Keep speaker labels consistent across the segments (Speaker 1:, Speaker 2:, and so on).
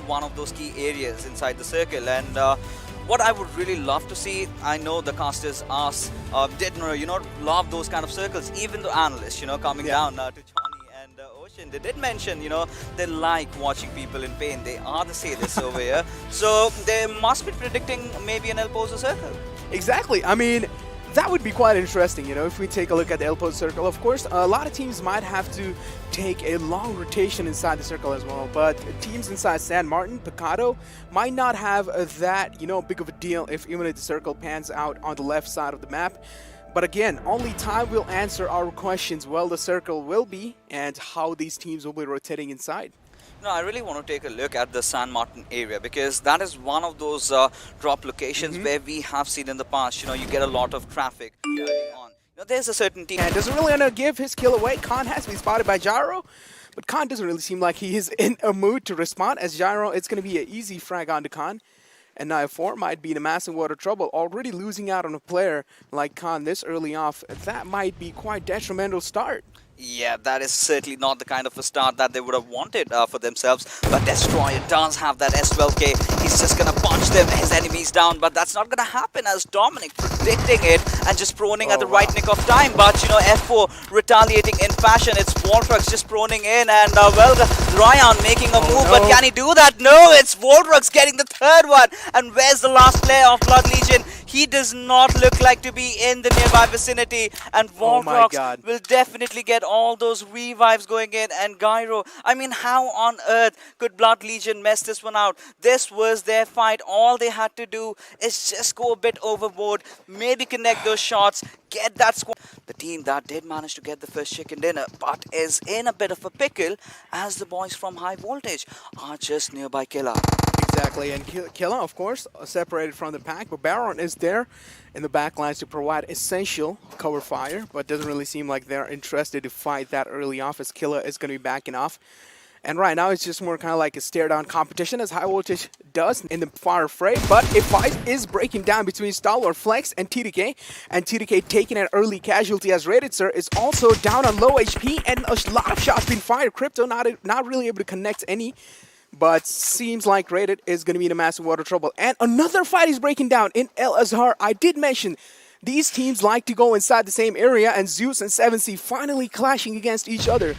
Speaker 1: one of those key areas inside the circle. And what I would really love to see, I know the casters did love those kind of circles, even the analysts, coming down to Johnny and Ocean. They did mention, they like watching people in pain. They are the sadists over here. So they must be predicting maybe an El Pozo circle.
Speaker 2: Exactly. I mean, that would be quite interesting, if we take a look at the El Pozo circle. Of course, a lot of teams might have to take a long rotation inside the circle as well, but teams inside San Martin, Picado, might not have that, big of a deal even if the circle pans out on the left side of the map. But again, only time will answer our questions well the circle will be and how these teams will be rotating inside.
Speaker 1: No, I really want to take a look at the San Martin area because that is one of those drop locations where we have seen in the past, you get a lot of traffic early on. There's a certain team.
Speaker 2: And doesn't really want to give his kill away. Khan has been spotted by Gyro, but Khan doesn't really seem like he is in a mood to respond as Gyro. It's going to be an easy frag onto Khan. And now 4 might be in a massive water trouble. Already losing out on a player like Khan this early off, that might be quite detrimental start.
Speaker 1: Yeah, that is certainly not the kind of a start that they would have wanted for themselves. But Destroyer does have that S12K. He's just going to punch his enemies down. But that's not going to happen as Dominic predicting it and just proning at the right nick of time. But, F4 retaliating in fashion. It's VOLTUX just proning in. And, Ryan making a move. But can he do that? No, it's VOLTUX getting the third one. And where's the last player of Blood Legion? He does not look like to be in the nearby vicinity. And VOLTUX will definitely get all those revives going in. And Gyro, I mean, how on earth could Blood Legion mess this one out? This was their fight. All they had to do is just go a bit overboard, maybe connect those shots, get that squad. The team that did manage to get the first chicken dinner but is in a bit of a pickle as the boys from High Voltage are just nearby Killer.
Speaker 2: Exactly, and Killa, of course, separated from the pack, but Baron is there in the backlines to provide essential cover fire, but doesn't really seem like they're interested to fight that early off as Killa is going to be backing off. And right now it's just more kind of like a stare-down competition as High Voltage does in the fire fray, but a fight is breaking down between StalwartFlex and TDK, and TDK taking an early casualty as Rated Sir is also down on low HP, and a lot of shots being fired. Crypto not really able to connect any. But seems like Rated is going to be in a massive water trouble. And another fight is breaking down in El Azhar. I did mention these teams like to go inside the same area, and Zeus and 7C finally clashing against each other.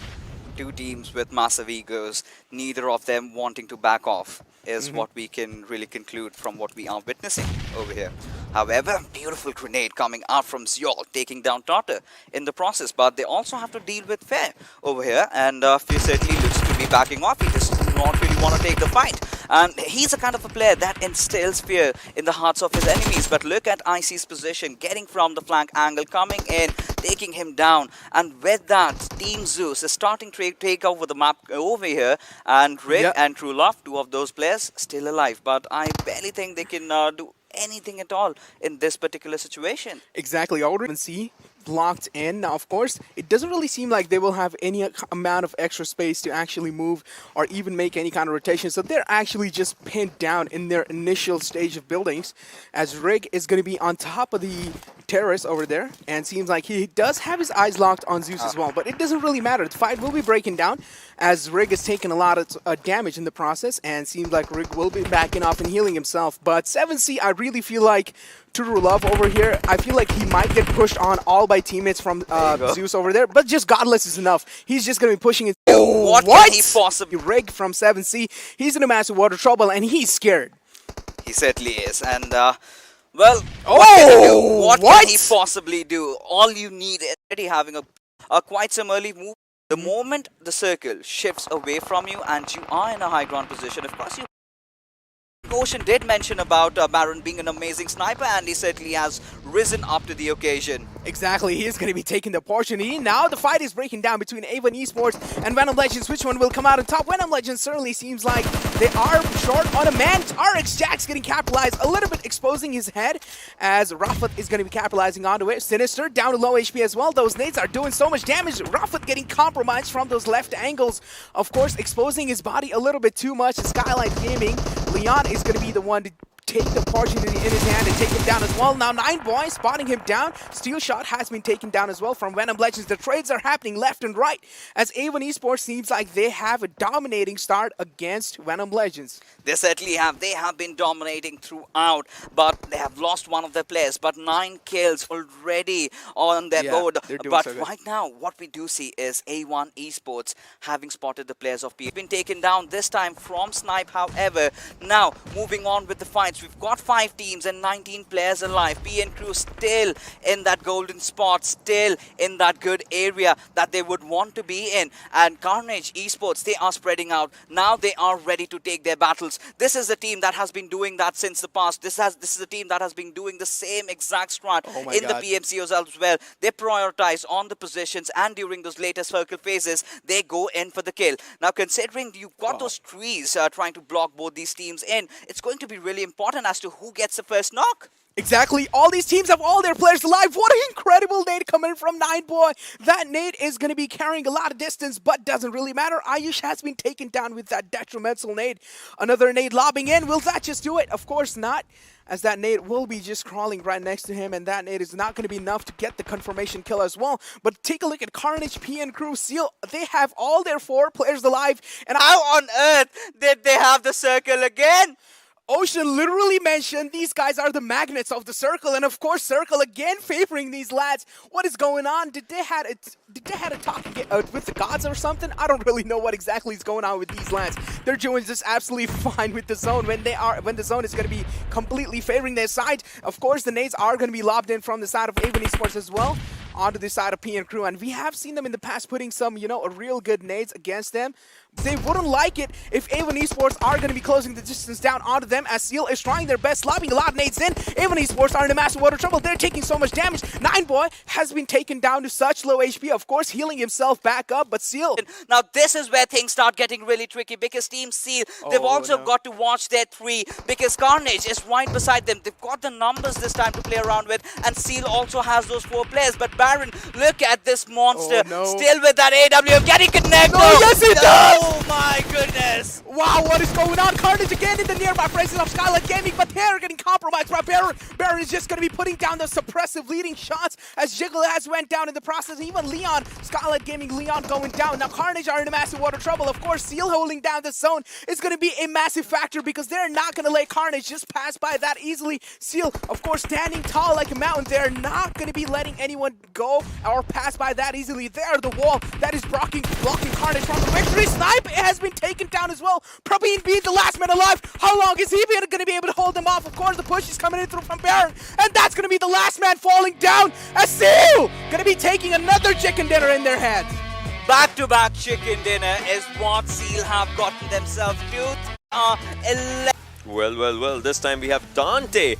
Speaker 1: Two teams with massive egos, neither of them wanting to back off is what we can really conclude from what we are witnessing over here. However, beautiful grenade coming out from Zeol, taking down Tartar in the process, but they also have to deal with Fair over here, and Fair certainly looks to be backing off. He does not really want to take the fight, and he's a kind of a player that instills fear in the hearts of his enemies. But look at IC's position, getting from the flank angle, coming in, taking him down, and with that, Team Zeus is starting to take over the map over here, and Rick and True Love, two of those players, still alive, but I barely think they can do anything at all in this particular situation.
Speaker 2: Exactly, already see locked in. Now, of course, it doesn't really seem like they will have any amount of extra space to actually move or even make any kind of rotation. So they're actually just pinned down in their initial stage of buildings, as Rig is going to be on top of the terrace over there, and seems like he does have his eyes locked on Zeus as well. But it doesn't really matter. The fight will be breaking down as Rig is taking a lot of damage in the process, and seems like Rig will be backing off and healing himself. But 7C, I really feel like True Love over here, I feel like he might get pushed on all by teammates from Zeus over there, but just Godless is enough. He's just going to be pushing it.
Speaker 1: What can he possibly...
Speaker 2: Rig from 7C, he's in a massive water trouble, and he's scared.
Speaker 1: He certainly is, and well, what can he possibly do? All you need is already having a quite some early move. The moment the circle shifts away from you and you are in a high ground position, of course you... Ocean did mention about Baron being an amazing sniper, and he certainly has risen up to the occasion.
Speaker 2: Exactly, he is going to be taking the opportunity. Now the fight is breaking down between A1 Esports and Venom Legends. Which one will come out on top? Venom Legends certainly seems like they are short on a man. RX Jack's getting capitalized, a little bit exposing his head, as Rafat is going to be capitalizing onto it. Sinister down to low HP as well. Those nades are doing so much damage. Rafat getting compromised from those left angles. Of course, exposing his body a little bit too much. Skylight Gaming, Leon is going to be the one to take the opportunity in his hand and take him down as well. Now 9boy spotting him down. Steel shot has been taken down as well from Venom Legends. The trades are happening left and right as A1 Esports seems like they have a dominating start against Venom Legends.
Speaker 1: They certainly have. They have been dominating throughout, but they have lost one of their players. But 9 kills already on their board. But
Speaker 2: so
Speaker 1: right now, what we do see is A1 Esports having spotted the players of P. Been taken down this time from Snipe, however. Now, moving on with the fights. We've got 5 teams and 19 players alive. P and crew still in that golden spot, still in that good area that they would want to be in. And Carnage Esports, they are spreading out. Now they are ready to take their battles. This is a team that has been doing that since the past. This is a team that has been doing the same exact strat in the PMCOs as well. They prioritize on the positions, and during those later circle phases, they go in for the kill. Now, considering you've got those trees trying to block both these teams in, it's going to be really important as to who gets the first knock.
Speaker 2: Exactly. All these teams have all their players alive. What an incredible nade coming from 9boy. That nade is going to be carrying a lot of distance, but doesn't really matter. Ayush has been taken down with that detrimental nade. Another nade lobbing in. Will that just do it? Of course not, as that nade will be just crawling right next to him, and that nade is not going to be enough to get the confirmation kill as well. But take a look at Carnage, P and crew. Seal, they have all their 4 players alive. And
Speaker 1: how on earth did they have the circle again?
Speaker 2: Ocean literally mentioned these guys are the magnets of the circle, and of course circle again favoring these lads. What is going on? Did they had a talk with the gods or something? I don't really know what exactly is going on with these lads. They're doing just absolutely fine with the zone when the zone is going to be completely favoring their side. Of course, the nades are going to be lobbed in from the side of A1 Esports as well onto the side of P and crew, and we have seen them in the past putting some, a real good nades against them. They wouldn't like it if A1 Esports are going to be closing the distance down onto them, as Seal is trying their best, lobbing a lot of nades in. A1 Esports are in a massive water trouble. They're taking so much damage. 9boy has been taken down to such low HP, of course, healing himself back up, but Seal.
Speaker 1: Now, this is where things start getting really tricky because Team Seal, they've also got to watch their 3 because Carnage is right beside them. They've got the numbers this time to play around with, and Seal also has those 4 players. But Baron, look at this monster, still with that AWM, getting connected.
Speaker 2: Oh, yes, he does!
Speaker 1: Oh my goodness!
Speaker 2: Wow, what is going on? Carnage again in the nearby presence of Skylight Gaming, but they're getting compromised by Baron. Baron is just going to be putting down the suppressive leading shots as Jiggle has went down in the process. Even Leon, Skylight Gaming, Leon going down. Now Carnage are in a massive water trouble. Of course, Seal holding down the zone is going to be a massive factor because they're not going to let Carnage just pass by that easily. Seal, of course, standing tall like a mountain. They're not going to be letting anyone go or pass by that easily. They're the wall that is blocking Carnage from the victory. Snipe has been taken down as well. Praveen being the last man alive. How long is he going to be able to hold them off? Of course, the push is coming in through from Baron, and that's going to be the last man falling down. As Seal going to be taking another chicken dinner in their hands.
Speaker 1: Back-to-back chicken dinner is what Seal have gotten themselves to.
Speaker 3: Well, this time we have Dante,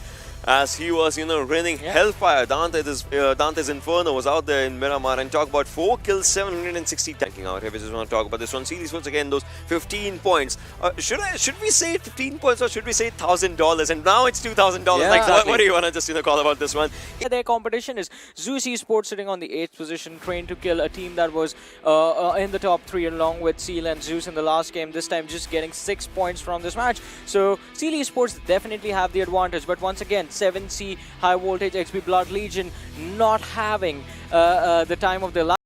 Speaker 3: as he was, raining hellfire. Dante's Inferno was out there in Miramar, and talk about 4 kills, 760 tanking out here. We just want to talk about this one. Series once again, those 15 points. Should we say 15 points or should we say $1,000? And now it's $2,000.
Speaker 4: Yeah,
Speaker 3: like,
Speaker 4: exactly.
Speaker 3: what do you want to just call about this one?
Speaker 4: Their competition is Z3us Esports sitting on the 8th position, trained to kill a team that was in the top 3 along with Seal and Zeus in the last game. This time just getting 6 points from this match. So Z3us Esports definitely have the advantage, but once again, 7C high voltage XP Blood Legion not having the time of their life.